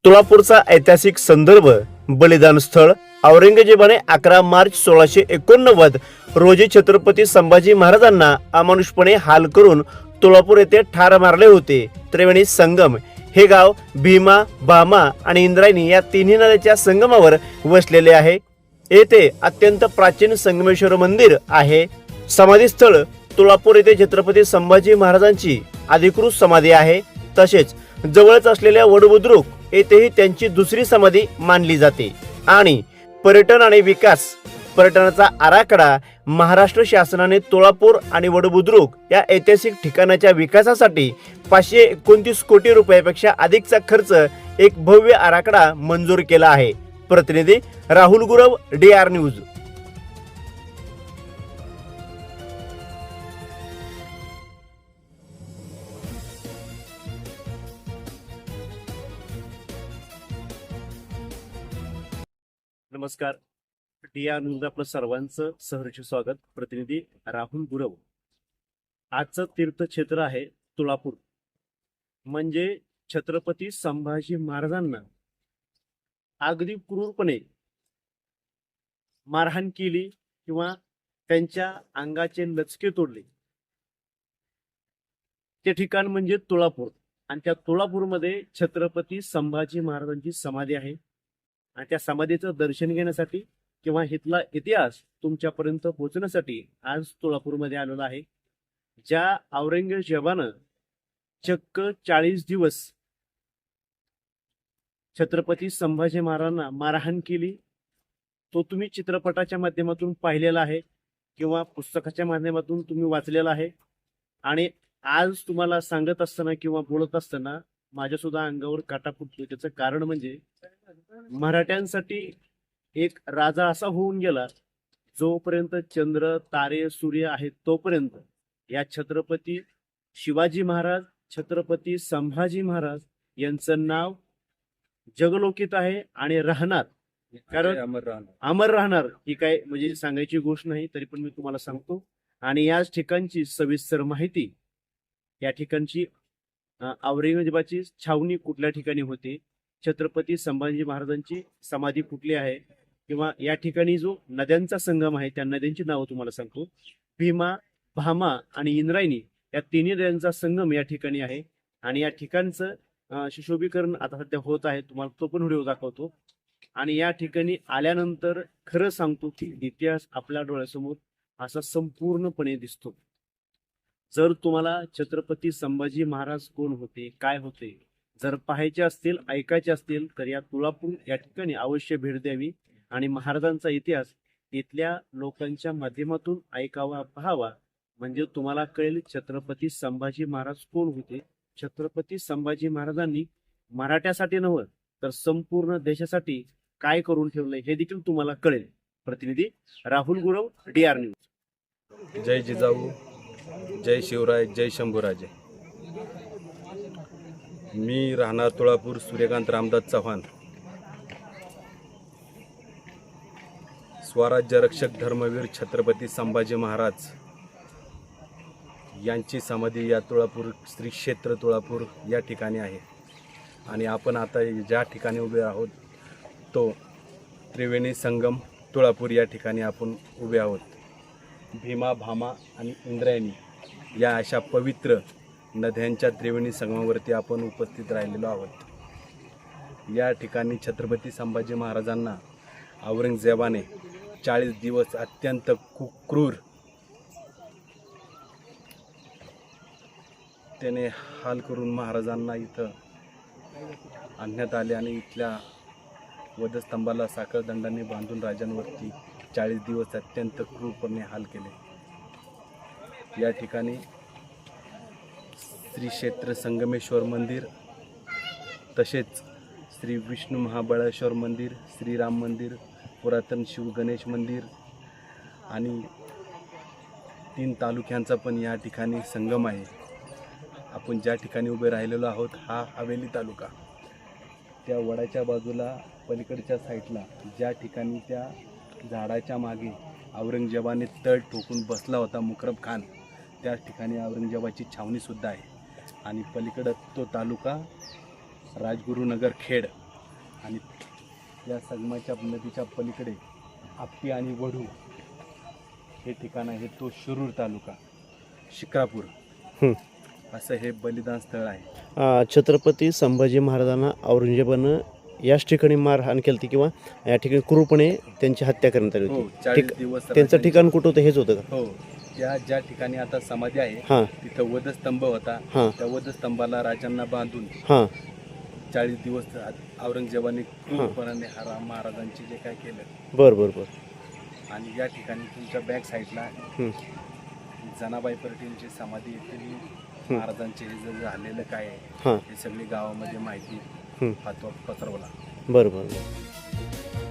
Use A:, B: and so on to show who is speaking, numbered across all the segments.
A: तुळापूरचा ऐतिहासिक संदर्भ बलिदान स्थळ औरंगजेबाने 11 मार्च 1689 रोजी छत्रपती संभाजी महाराजांना अमानुषपणे हाल करून तुळापूर येथे ठार मारले होते. त्रिवेणी संगम हे गाव भीमा, भामा आणि इंद्रायणी या तिन्ही नद्यांच्या संगमावर वसलेले आहे. येथे अत्यंत प्राचीन संगमेश्वर मंदिर आहे. समाधी स्थळ तुळापूर येथे छत्रपती संभाजी महाराजांची अधिकृत समाधी आहे. तसेच जवळच असलेल्या वडबुद्रुक येथेही त्यांची दुसरी समाधी मानली जाते. आणि पर्यटन आणि विकास पर्यटनाचा आराखडा महाराष्ट्र शासनाने तुळापूर आणि वडबुद्रुक या ऐतिहासिक ठिकाणाच्या विकासासाठी 529 कोटी रुपयापेक्षा अधिकचा खर्च एक भव्य आराखडा मंजूर केला आहे. प्रतिनिधी राहुल गुरव, DR न्यूज. नमस्कार, DR न्यूज आपलं सर्वांचं सहर्ष स्वागत. प्रतिनिधी राहुल गुरव. आजचं तीर्थक्षेत्र आहे तुळापूर. म्हणजे छत्रपती संभाजी महाराजांना अगदी क्रूरपणे मारहाण केली किंवा त्यांच्या अंगाचे लचके तोडले ते ठिकाण म्हणजे तुळापूर. आणि त्या तुळापूरमध्ये छत्रपती संभाजी महाराजांची समाधी आहे. आणि त्या समाधीचं दर्शन घेण्यासाठी किंवा इथला इतिहास तुमच्यापर्यंत पोहोचण्यासाठी आज तुळापूरमध्ये आलेलो आहे. ज्या औरंगजेबानं चक्क 40 दिवस छत्रपती संभाजी महाराजांना मारहाण केली, तो तुम्ही चित्रपटाच्या माध्यमातून पाहिलेला आहे किंवा पुस्तकाच्या माध्यमातून तुम्ही वाचलेला आहे. आणि आज तुम्हाला सांगत असताना किंवा बोलत असताना माझ्या सुद्धा अंगावर काटा फुटतो. त्याचं कारण म्हणजे मराठ्यांसाठी एक राजा असा होऊन गेला, जोपर्यंत चंद्र तारे सूर्य आहेत तोपर्यंत या छत्रपती शिवाजी महाराज, छत्रपती संभाजी महाराज यांचं नाव जगलोकित आहे आणि राहणार. कारण अमर राहणार ही काय म्हणजे सांगायची गोष्ट नाही, तरी पण मी तुम्हाला सांगतो. आणि याच ठिकाणची सविस्तर माहिती, या ठिकाणची औरंगजेबाची छावणी कुठल्या ठिकाणी होती, छत्रपती संभाजी महाराजांची समाधी कुठली आहे, किंवा या ठिकाणी जो नद्यांचा संगम आहे त्या नद्यांची नावं तुम्हाला सांगतो. भीमा, भामा आणि इंद्रायणी या तिन्ही नद्यांचा संगम या ठिकाणी आहे. आणि या ठिकाणचं सुशोभीकरण आता सध्या होत आहे, तुम्हाला तो पण व्हिडिओ दाखवतो. आणि या ठिकाणी आल्यानंतर खरं सांगतो की इतिहास आपल्या डोळ्यासमोर असा संपूर्णपणे दिसतो. जर तुम्हाला छत्रपती संभाजी महाराज कोण होते, काय होते, जर पाहायचे असतील, ऐकायचे असतील तर या तुळापूर या ठिकाणी अवश्य भेट द्यावी. आणि महाराजांचा इतिहास इथल्या लोकांच्या माध्यमातून ऐकावा, पाहावा. म्हणजे तुम्हाला कळेल छत्रपती संभाजी महाराज कोण होते. छत्रपती संभाजी महाराजांनी मराठ्यासाठी नव्हे तर संपूर्ण देशासाठी काय करून ठेवलंय हे देखील तुम्हाला कळेल. प्रतिनिधी राहुल गुरव, DR न्यूज.
B: जय जिजाऊ, जय शिवराय, जय शंभूराजे. मी राहणार तुळापूर, सूर्यकांत रामदास चव्हाण. स्वराज्य रक्षक धर्मवीर छत्रपती संभाजी महाराज यांची समाधी या तुळापूर श्री क्षेत्र तुळापूर या ठिकाणी आहे. आणि आपण आता ज्या ठिकाणी उभे आहोत तो त्रिवेणी संगम तुळापूर या ठिकाणी आपण उभे आहोत. भीमा, भामा आणि इंद्रायणी या अशा पवित्र नद्यांच्या त्रिवेणी संगमावरती आपण उपस्थित राहिलेलो आहोत. या ठिकाणी छत्रपती संभाजी महाराजांना औरंगजेबाने 40 दिवस अत्यंत क्रूर त्याने हाल करून महाराजांना इथं आणण्यात आले. आणि इथल्या वधस्तंभाला साखळदंडाने बांधून राजांवरती 40 दिवस अत्यंत क्रूरपणे हाल केले. या ठिकाणी श्री क्षेत्र संगमेश्वर मंदिर, तसेच श्री विष्णू महाबळेश्वर मंदिर, श्रीराम मंदिर, पुरातन शिव गणेश मंदिर आणि 3 तालुक्यांचा पण या ठिकाणी संगम आहे. आपण ज्या ठिकाणी उभे राहिलेलो आहोत हा हवेली तालुका. त्या वडाच्या बाजूला पलीकडच्या साईडला ज्या ठिकाणी त्या झाडाच्या मागे औरंगजेबाने तळ ठोकून बसला होता मुकरब खान, त्या ठिकाणी औरंगजेबाची छावणीसुद्धा आहे. आणि पलीकडं तो तालुका राजगुरुनगर खेड आणि या संगमाच्या नदीच्या पलीकडे आप्पी आणि वढू हे ठिकाण आहे. तो शिरूर तालुका शिक्रापूर
A: हं.
B: असं हे बलिदान स्थळ आहे.
A: छत्रपती संभाजी महाराजांना औरंगजेबानं याच ठिकाणी मारहाण केली होती किंवा या ठिकाणी क्रूरपणे त्यांची हत्या करण्यात आली
B: हो,
A: होती.
B: 40 दिवस
A: त्यांचं
B: राजांची-
A: ठिकाण कुठं होतं हेच होतं का?
B: हो, त्या ज्या ठिकाणी आता समाधी आहे
A: हां
B: तिथं वधस्तंभ होता.
A: हां
B: त्या वधस्तंभाला राजांना बांधून
A: हां
B: 40 दिवस औरंगजेबाने क्रूरपणाने महाराजांचे जे काय केलं.
A: बरं बरं बरं.
B: आणि या ठिकाणी तुमच्या बॅक साईडला
A: हं.
B: जनाबाई पाटीलची समाधी येथे महाराजांचे हे जे झालेलं काय आहे
A: हां
B: हे सगळी गावामध्ये माहिती
A: हं.
B: पसरवला.
A: बरं बरं बरं.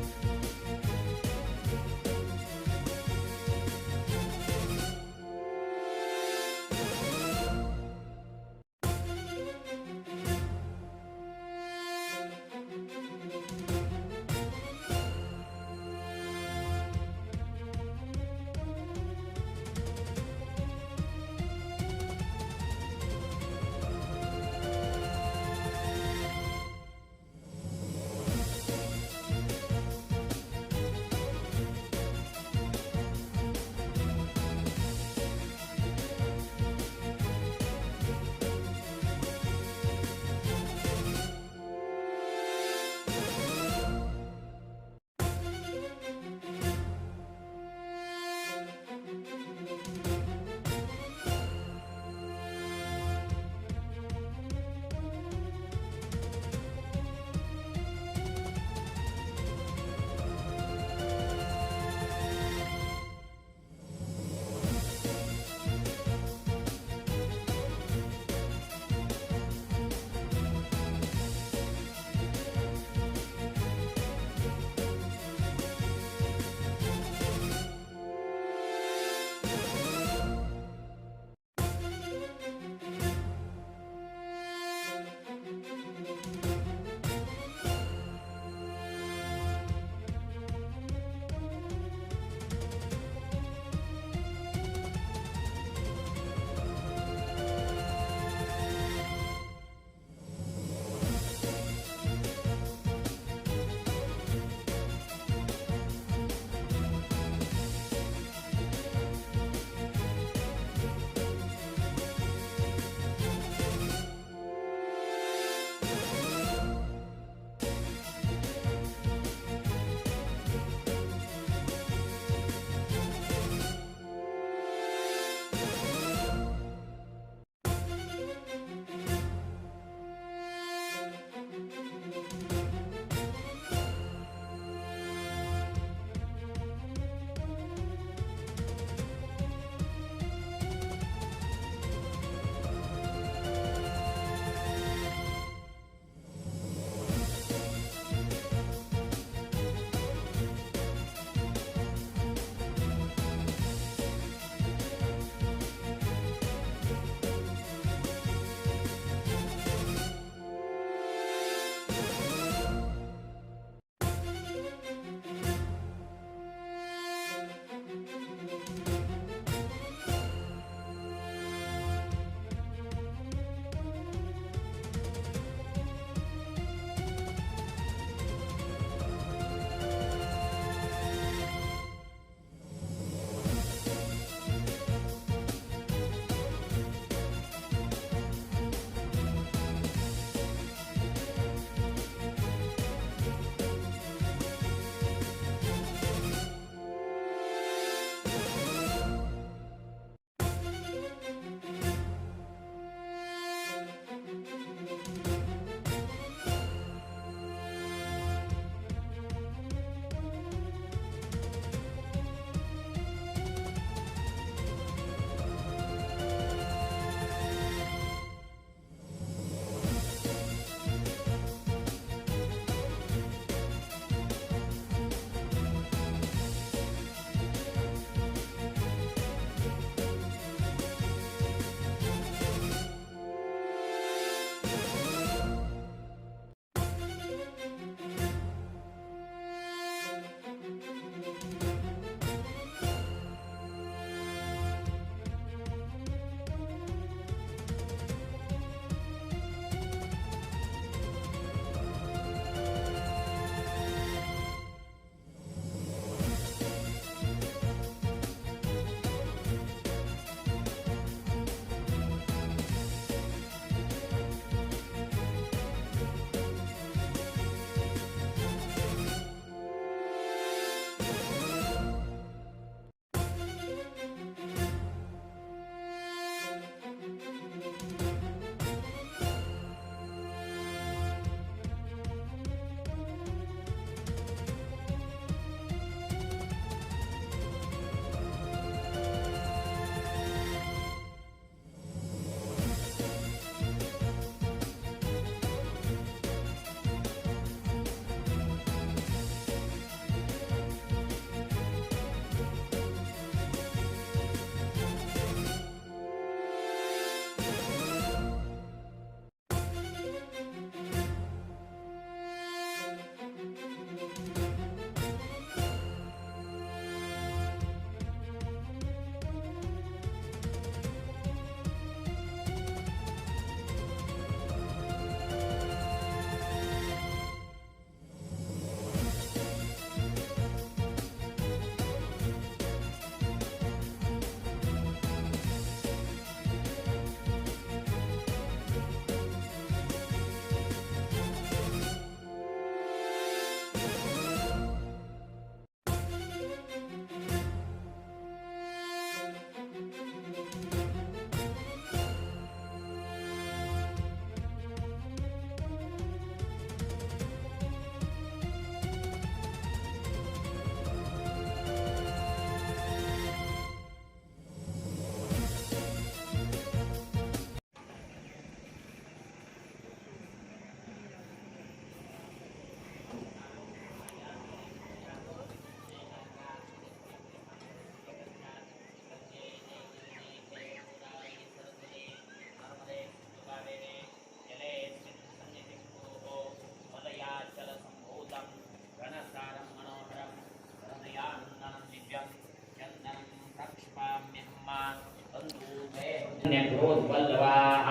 C: न्यग्रोद्वल्लवाः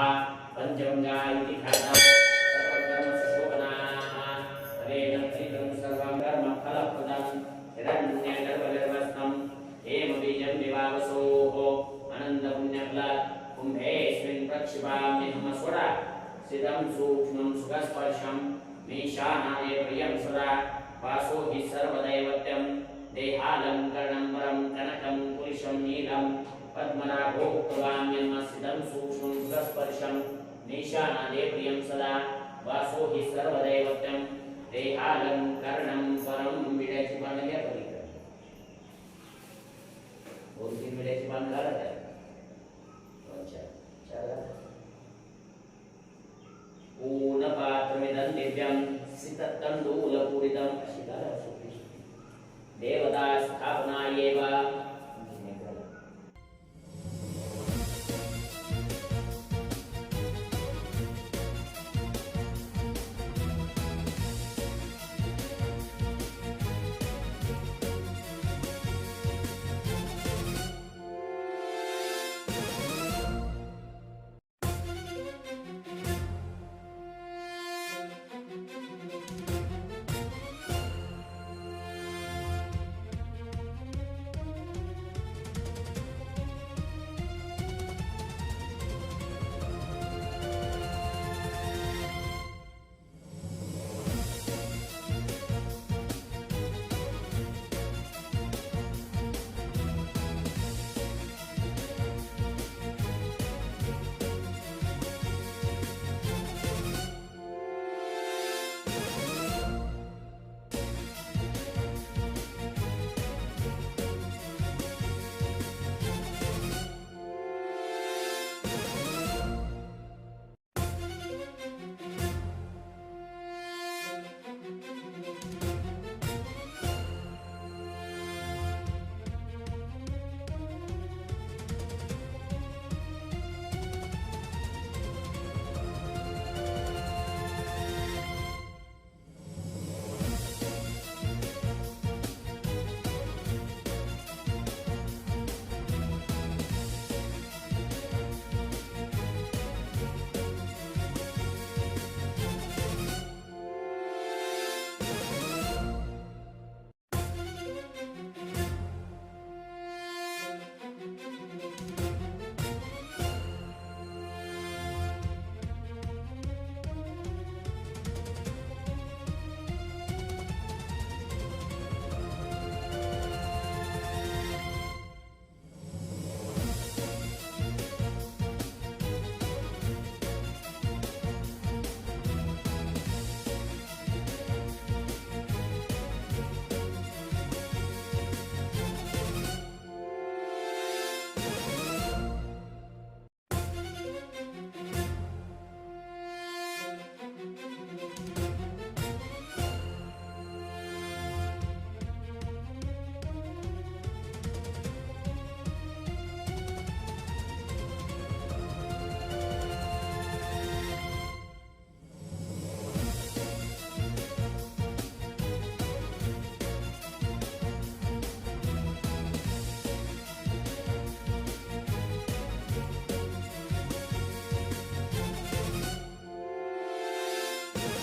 C: पञ्चमङ्गा इति ख्यातम् सर्वं कर्मसुशोभनाः तवेन प्रीतं सर्वं कर्मफलप्रदं हिरण्यगर्भगर्भस्थं हेमबीजं विवावसोः अनन्तपुण्यफल कुम्भेऽस्मिन् प्रक्षिपाम्यहमस्वरा सिदं सूक्ष्मं सुखस्पर्शं मीशानाय प्रियं सदा वासो हि सर्वदैवत्यं देहालङ्करणं परं कनकं पुरुषं नीलं पद्मनाभोक्तवाम्यन्मसिदं सूक्ष्मं सुखस्पर्शं मीशानाय प्रियं सदा वासो हि सर्वदैवत्यं देहालङ्करणं परं विड्याची पानं घ्या पलीकडे 2-3 विड्याची पानं घाला त्यात ऊनपात्रमिदं दिव्यं सितत्तण्डूलं